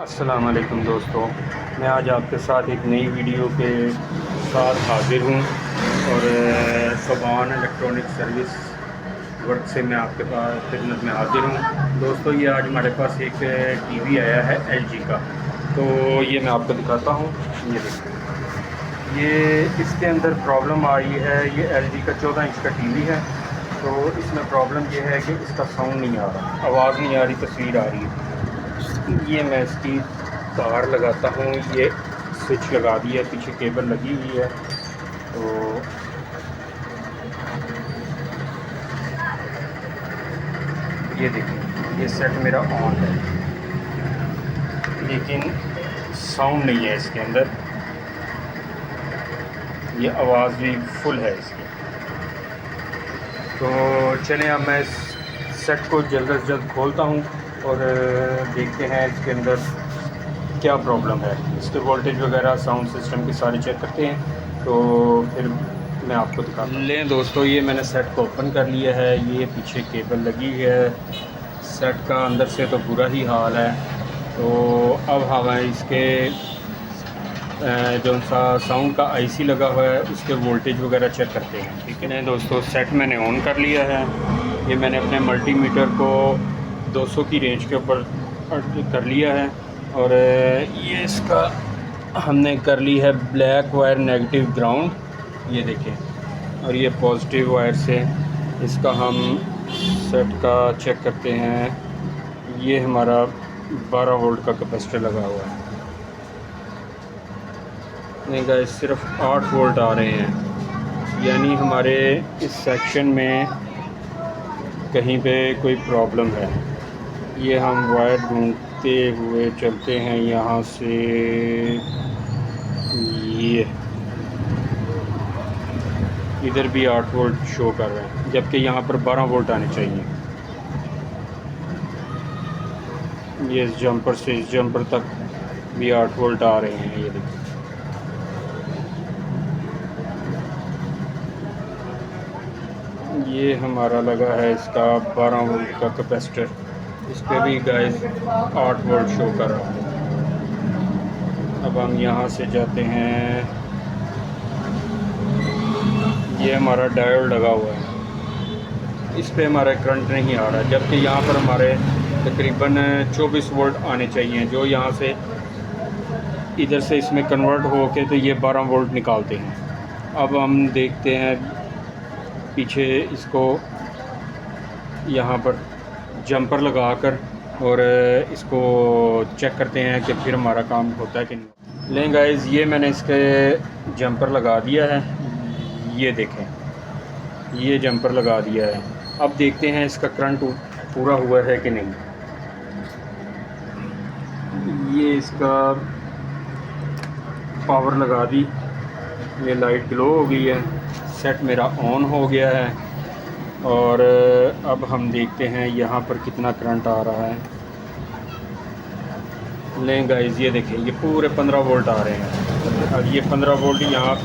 अस्सलाम वालेकुम दोस्तों, मैं आज आपके साथ एक नई वीडियो के साथ हाज़िर हूँ और सबान इलेक्ट्रॉनिक सर्विस वर्क से मैं आपके पास खिदमत में हाज़िर हूँ। दोस्तों, ये आज हमारे पास एक टीवी आया है एलजी का, तो ये मैं आपको दिखाता हूँ। ये देखिए, ये इसके अंदर प्रॉब्लम आई है। ये एलजी का 14 इंच का टीवी है, तो इसमें प्रॉब्लम ये है कि इसका साउंड नहीं आ रहा, आवाज़ नहीं आ रही, तस्वीर आ रही है। ये मैं इसकी तार लगाता हूँ। ये स्विच लगा दी है, पीछे केबल लगी हुई है। तो ये देखिए, ये सेट मेरा ऑन है, लेकिन साउंड नहीं है इसके अंदर। ये आवाज़ भी फुल है इसकी। तो चलें, अब मैं इस सेट को जल्द से जल्द खोलता हूँ और देखते हैं इसके अंदर क्या प्रॉब्लम है। इसके वोल्टेज वगैरह, साउंड सिस्टम की सारी चेक करते हैं, तो फिर मैं आपको दिखाता हूँ। लें दोस्तों, ये मैंने सेट को ओपन कर लिया है। ये पीछे केबल लगी है। सेट का अंदर से तो बुरा ही हाल है। तो अब हम इसके जो सा साउंड का आईसी लगा हुआ है उसके वोल्टेज वगैरह चेक करते हैं। ठीक है ना दोस्तों, सेट मैंने ऑन कर लिया है। ये मैंने अपने मल्टीमीटर को 200 की रेंज के ऊपर कर लिया है और ये इसका हमने कर ली है ब्लैक वायर नेगेटिव ग्राउंड, ये देखें, और ये पॉजिटिव वायर से इसका हम सेट का चेक करते हैं। ये हमारा 12 वोल्ट का कैपेसिटर लगा हुआ है। नहीं गाइस, सिर्फ 8 वोल्ट आ रहे हैं, यानी हमारे इस सेक्शन में कहीं पे कोई प्रॉब्लम है। ये हम वायर ढूंढते हुए चलते हैं यहाँ से। ये इधर भी 8 वोल्ट शो कर रहे हैं, जबकि यहाँ पर 12 वोल्ट आने चाहिए। ये इस जंपर से इस जंपर तक भी 8 वोल्ट आ रहे हैं। ये देखिए, ये हमारा लगा है इसका 12 वोल्ट का कैपेसिटर। इस पर भी गाइस 8 वोल्ट शो कर रहा है। अब हम यहाँ से जाते हैं। ये हमारा डायोड लगा हुआ है, इस पे हमारा करंट नहीं आ रहा, जबकि यहाँ पर हमारे तकरीबन 24 वोल्ट आने चाहिए, जो यहाँ से इधर से इसमें कन्वर्ट हो के तो ये 12 वोल्ट निकालते हैं। अब हम देखते हैं पीछे इसको यहाँ पर जंपर लगाकर और इसको चेक करते हैं कि फिर हमारा काम होता है कि नहीं। लें गाइस, ये मैंने इसके जंपर लगा दिया है। ये देखें, ये जंपर लगा दिया है। अब देखते हैं इसका करंट पूरा हुआ है कि नहीं। ये इसका पावर लगा दी, ये लाइट ग्लो हो गई है, सेट मेरा ऑन हो गया है। और अब हम देखते हैं यहाँ पर कितना करंट आ रहा है। लें गाइस, ये देखें, ये पूरे 15 वोल्ट आ रहे हैं। अब ये 15 वोल्ट यहाँ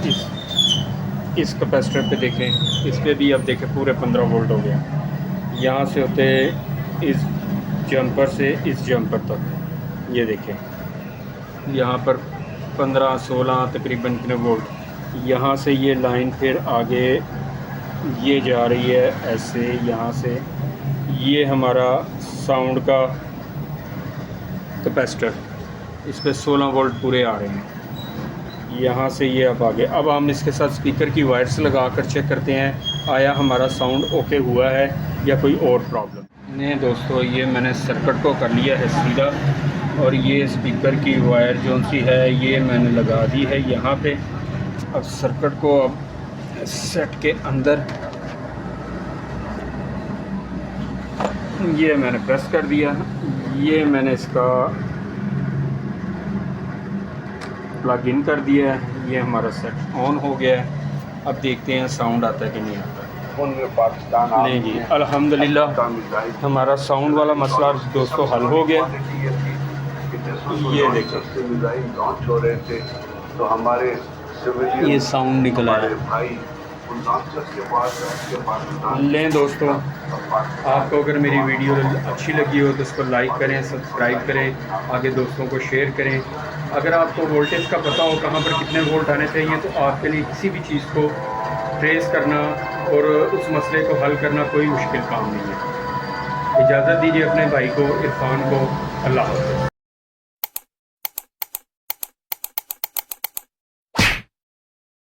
इस कैपेसिटर पे देखें, इस पे भी अब देखें पूरे 15 वोल्ट हो गया। यहाँ से होते इस जंपर से इस जंपर तक, ये देखें, यहाँ पर 15-16 तकरीबन कितने वोल्ट। यहाँ से ये लाइन फिर आगे ये जा रही है ऐसे, यहाँ से ये हमारा साउंड का कैपेसिटर, इस पे 16 वोल्ट पूरे आ रहे हैं। यहाँ से ये अब आगे। अब हम इसके साथ स्पीकर की वायर्स लगा कर चेक करते हैं आया हमारा साउंड ओके हुआ है या कोई और प्रॉब्लम। नहीं दोस्तों, ये मैंने सर्किट को कर लिया है सीधा, और ये स्पीकर की वायर जो सी है ये मैंने लगा दी है यहाँ पे। अब सर्किट को अब सेट के अंदर ये मैंने प्रेस कर दिया। ये मैंने इसका प्लग इन कर दिया है। ये हमारा सेट ऑन हो गया है। अब देखते हैं साउंड आता है कि नहीं आता। पाकिस्तान नहीं जी, अल्हम्दुलिल्लाह हमारा साउंड वाला मसला दोस्तों हल हो गया। ये देखो, लॉन्च हो रहे थे तो हमारे ये साउंड निकल आया। भाई लें दोस्तों, आपको अगर मेरी वीडियो अच्छी लगी हो तो इसको लाइक करें, सब्सक्राइब करें, आगे दोस्तों को शेयर करें। अगर आपको वोल्टेज का पता हो कहाँ पर कितने वोल्ट आने चाहिए तो आपके लिए किसी भी चीज़ को ट्रेस करना और उस मसले को हल करना कोई मुश्किल काम नहीं है। इजाज़त दीजिए अपने भाई को, इरफान को। अल्लाह हाफ़िज़।